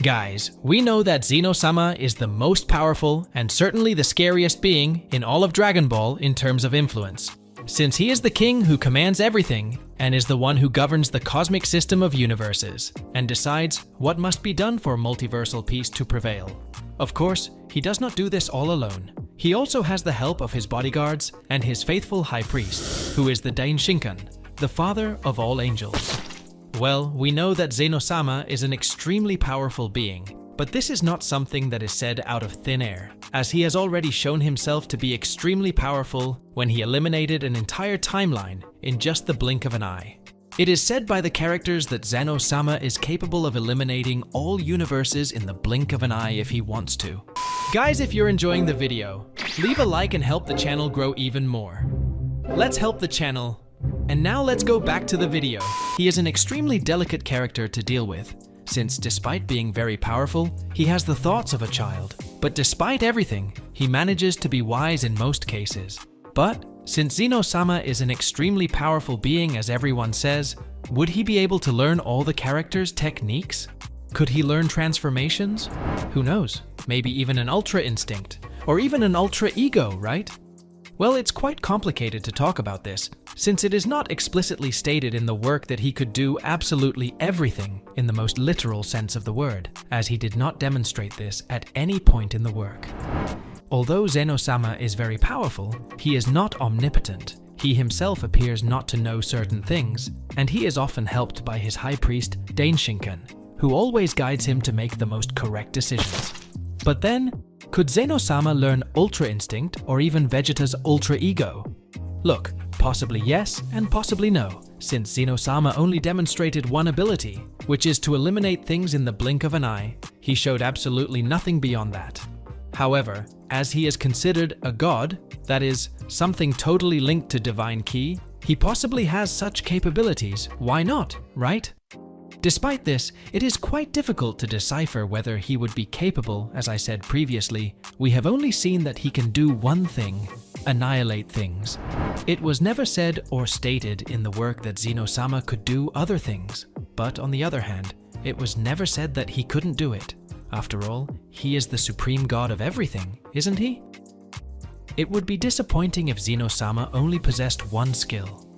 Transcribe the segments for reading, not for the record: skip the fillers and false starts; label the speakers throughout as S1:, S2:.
S1: Guys, we know that Zeno-sama is the most powerful and certainly the scariest being in all of Dragon Ball in terms of influence, since he is the king who commands everything and is the one who governs the cosmic system of universes and decides what must be done for multiversal peace to prevail. Of course, he does not do this all alone. He also has the help of his bodyguards and his faithful high priest, who is the Daishinkan, the father of all angels. Well, we know that Zeno-sama is an extremely powerful being, but this is not something that is said out of thin air, as he has already shown himself to be extremely powerful when he eliminated an entire timeline in just the blink of an eye. It is said by the characters that Zeno-sama is capable of eliminating all universes in the blink of an eye if he wants to. Guys, if you're enjoying the video, leave a like and help the channel grow even more. Let's help the channel. And now let's go back to the video. He is an extremely delicate character to deal with, since despite being very powerful, he has the thoughts of a child. But despite everything, he manages to be wise in most cases. But since Zeno-sama is an extremely powerful being, as everyone says, would he be able to learn all the characters' techniques? Could he learn transformations? Who knows? Maybe even an ultra instinct, or even an ultra ego, right? Well, it's quite complicated to talk about this, since it is not explicitly stated in the work that he could do absolutely everything in the most literal sense of the word, as he did not demonstrate this at any point in the work. Although Zeno-sama is very powerful, he is not omnipotent. He himself appears not to know certain things, and he is often helped by his high priest, Daishinkan, who always guides him to make the most correct decisions. But then, could Zeno-sama learn Ultra Instinct or even Vegeta's Ultra Ego? Look, possibly yes and possibly no, since Zeno-sama only demonstrated one ability, which is to eliminate things in the blink of an eye. He showed absolutely nothing beyond that. However, as he is considered a god, that is, something totally linked to divine ki, he possibly has such capabilities. Why not, right? Despite this, it is quite difficult to decipher whether he would be capable. As I said previously, we have only seen that he can do one thing: annihilate things. It was never said or stated in the work that Zeno-sama could do other things, but on the other hand, it was never said that he couldn't do it. After all, he is the supreme god of everything, isn't he? It would be disappointing if Zeno-sama only possessed one skill.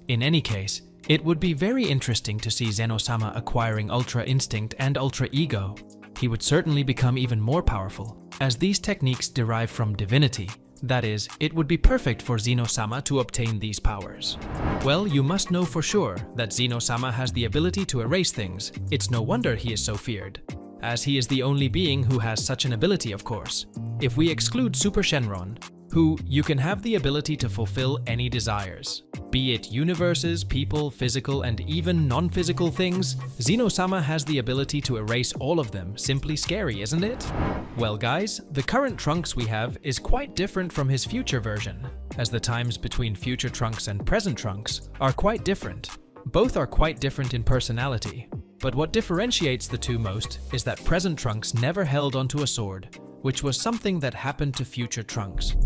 S1: In any case, it would be very interesting to see Zeno-sama acquiring Ultra Instinct and Ultra Ego. He would certainly become even more powerful, as these techniques derive from divinity. That is, it would be perfect for Zeno-sama to obtain these powers. Well, you must know for sure that Zeno-sama has the ability to erase things. It's no wonder he is so feared, as he is the only being who has such an ability, of course. If we exclude Super Shenron, who you can have the ability to fulfill any desires, be it universes, people, physical, and even non-physical things, Zeno-sama has the ability to erase all of them. Simply scary, isn't it? Well guys, the current Trunks we have is quite different from his future version, as the times between future Trunks and present Trunks are quite different. Both are quite different in personality, but what differentiates the two most is that present Trunks never held onto a sword, which was something that happened to future Trunks.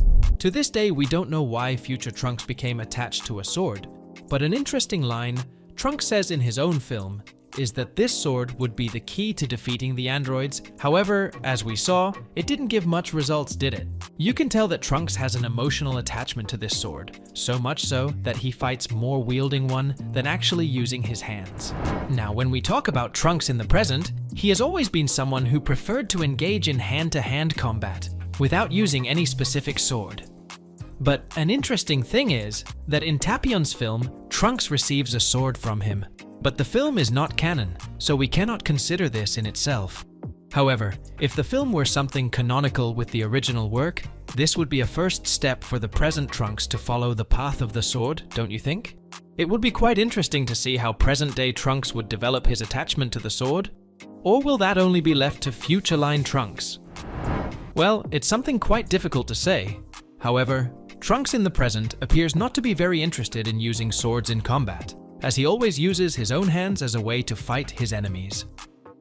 S1: To this day, we don't know why future Trunks became attached to a sword, but an interesting line Trunks says in his own film is that this sword would be the key to defeating the androids. However, as we saw, it didn't give much results, did it? You can tell that Trunks has an emotional attachment to this sword, so much so that he fights more wielding one than actually using his hands. Now, when we talk about Trunks in the present, he has always been someone who preferred to engage in hand-to-hand combat without using any specific sword. But an interesting thing is that in Tapion's film, Trunks receives a sword from him. But the film is not canon, so we cannot consider this in itself. However, if the film were something canonical with the original work, this would be a first step for the present Trunks to follow the path of the sword, don't you think? It would be quite interesting to see how present-day Trunks would develop his attachment to the sword. Or will that only be left to future-line Trunks? Well, it's something quite difficult to say. However, Trunks in the present appears not to be very interested in using swords in combat, as he always uses his own hands as a way to fight his enemies.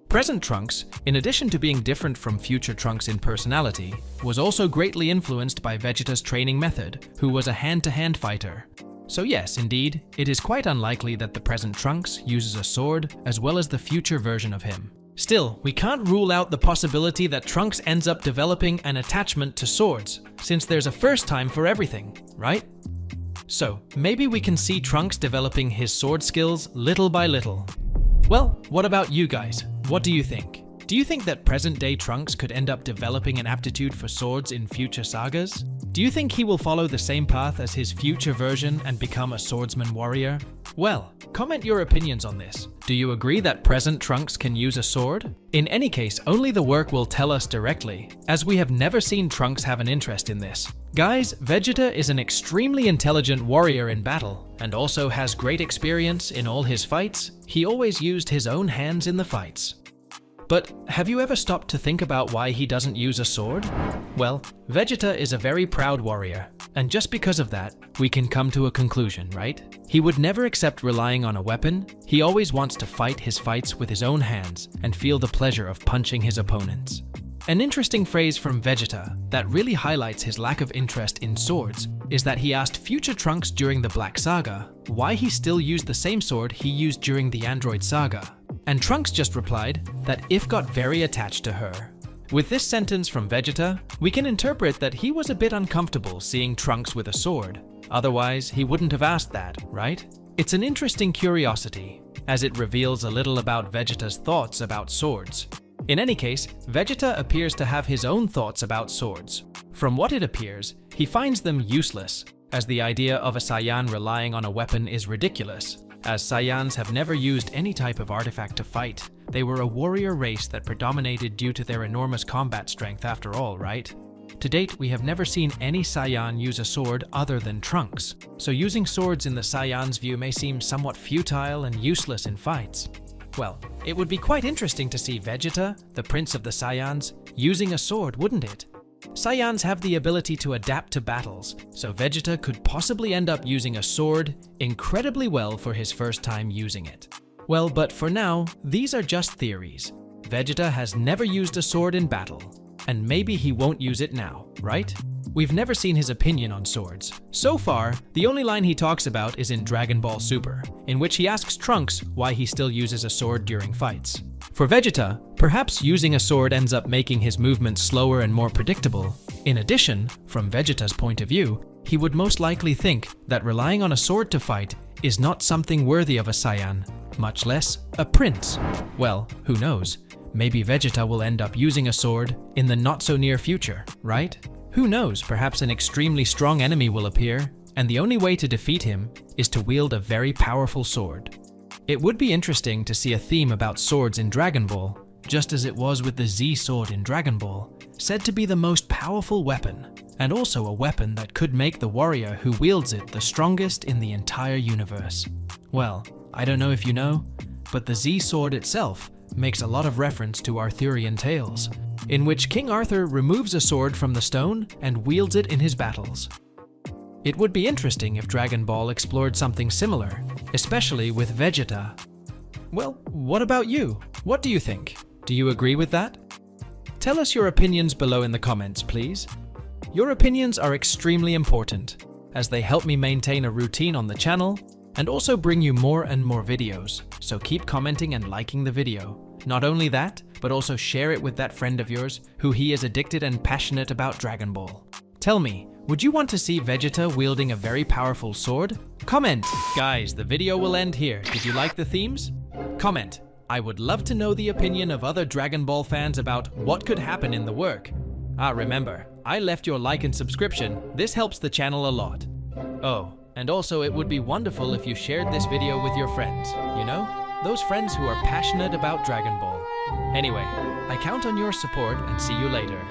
S1: Present Trunks, in addition to being different from future Trunks in personality, was also greatly influenced by Vegeta's training method, who was a hand-to-hand fighter. So yes, indeed, it is quite unlikely that the present Trunks uses a sword as well as the future version of him. Still, we can't rule out the possibility that Trunks ends up developing an attachment to swords, since there's a first time for everything, right? So, maybe we can see Trunks developing his sword skills little by little. Well, what about you guys? What do you think? Do you think that present-day Trunks could end up developing an aptitude for swords in future sagas? Do you think he will follow the same path as his future version and become a swordsman warrior? Well, comment your opinions on this. Do you agree that present Trunks can use a sword? In any case, only the work will tell us directly, as we have never seen Trunks have an interest in this. Guys, Vegeta is an extremely intelligent warrior in battle, and also has great experience in all his fights. He always used his own hands in the fights. But have you ever stopped to think about why he doesn't use a sword? Well, Vegeta is a very proud warrior, and just because of that, we can come to a conclusion, right? He would never accept relying on a weapon. He always wants to fight his fights with his own hands and feel the pleasure of punching his opponents. An interesting phrase from Vegeta that really highlights his lack of interest in swords is that he asked future Trunks during the Black Saga why he still used the same sword he used during the Android Saga. And Trunks just replied that If got very attached to her. With this sentence from Vegeta, we can interpret that he was a bit uncomfortable seeing Trunks with a sword. Otherwise, he wouldn't have asked that, right? It's an interesting curiosity, as it reveals a little about Vegeta's thoughts about swords. In any case, Vegeta appears to have his own thoughts about swords. From what it appears, he finds them useless, as the idea of a Saiyan relying on a weapon is ridiculous, as Saiyans have never used any type of artifact to fight. They were a warrior race that predominated due to their enormous combat strength after all, right? To date, we have never seen any Saiyan use a sword other than Trunks, so using swords in the Saiyan's view may seem somewhat futile and useless in fights. Well, it would be quite interesting to see Vegeta, the Prince of the Saiyans, using a sword, wouldn't it? Saiyans have the ability to adapt to battles, so Vegeta could possibly end up using a sword incredibly well for his first time using it. Well, but for now, these are just theories. Vegeta has never used a sword in battle, and maybe he won't use it now, right? We've never seen his opinion on swords. So far, the only line he talks about is in Dragon Ball Super, in which he asks Trunks why he still uses a sword during fights. For Vegeta, perhaps using a sword ends up making his movements slower and more predictable. In addition, from Vegeta's point of view, he would most likely think that relying on a sword to fight is not something worthy of a Saiyan, much less a prince. Well, who knows? Maybe Vegeta will end up using a sword in the not-so-near future, right? Who knows, perhaps an extremely strong enemy will appear, and the only way to defeat him is to wield a very powerful sword. It would be interesting to see a theme about swords in Dragon Ball, just as it was with the Z sword in Dragon Ball, said to be the most powerful weapon, and also a weapon that could make the warrior who wields it the strongest in the entire universe. Well, I don't know if you know, but the Z sword itself makes a lot of reference to Arthurian tales, in which King Arthur removes a sword from the stone and wields it in his battles. It would be interesting if Dragon Ball explored something similar, especially with Vegeta. Well, what about you? What do you think? Do you agree with that? Tell us your opinions below in the comments, please. Your opinions are extremely important, as they help me maintain a routine on the channel and also bring you more and more videos, so keep commenting and liking the video. Not only that, but also share it with that friend of yours who he is addicted and passionate about Dragon Ball. Tell me, would you want to see Vegeta wielding a very powerful sword? Comment! Guys, the video will end here. Did you like the themes? Comment. I would love to know the opinion of other Dragon Ball fans about what could happen in the work. Remember, I left your like and subscription. This helps the channel a lot. Oh, and also it would be wonderful if you shared this video with your friends, you know? Those friends who are passionate about Dragon Ball. Anyway, I count on your support and see you later.